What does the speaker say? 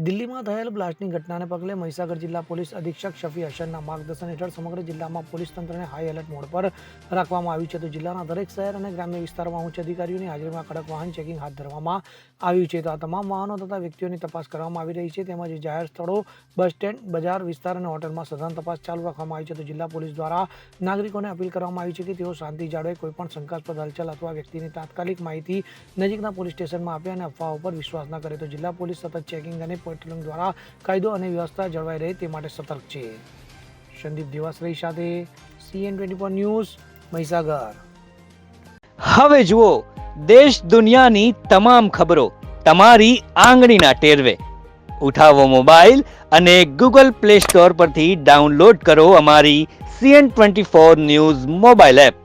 દિલ્હીમાં થયેલ બ્લાસ્ટની ઘટનાને પગલે મહીસાગર જિલ્લા પોલીસ અધિક્ષક શફી હસનના માર્ગદર્શન હેઠળ સમગ્ર જિલ્લામાં પોલીસ તંત્રને હાઈ એલર્ટ મોડ પર રાખવામાં આવ્યું છે. તો જિલ્લાના દરેક શહેર અને ગ્રામ્ય વિસ્તારોમાં ઉચ્ચ અધિકારીઓની હાજરીમાં કડક વાહન ચેકિંગ હાથ ધરવામાં આવ્યું છે. તો આ તમામ વાહનો તથા વ્યક્તિઓની તપાસ કરવામાં આવી રહી છે. તેમજ જાહેર સ્થળો, બસ સ્ટેન્ડ, બજાર વિસ્તાર અને હોટલમાં સઘન તપાસ ચાલુ રાખવામાં આવી છે. તો જિલ્લા પોલીસ દ્વારા નાગરિકોને અપીલ કરવામાં આવી છે કે તેઓ શાંતિ જાળવે, કોઈપણ શંકાસ્પદ હલચલ અથવા વ્યક્તિની તાત્કાલિક માહિતી નજીકના પોલીસ સ્ટેશનમાં આપે અને અફવાઓ પર વિશ્વાસ ન કરે. તો જિલ્લા પોલીસ સતત ચેકિંગ અને પેટ્રોલિંગ દ્વારા કાયદો અને વ્યવસ્થા જળવાઈ રહે તે માટે સતર્ક છે. સંદીપ દેવાશ્રય સાથે CN24 ન્યૂઝ, મહીસાગર. હવે જુઓ દેશ દુનિયાની તમામ ખબરો તમારી આંગળીના ટેરવે. ઉઠાવો મોબાઈલ અને Google Play Store પરથી ડાઉનલોડ કરો અમારી CN24 ન્યૂઝ મોબાઈલ એપ.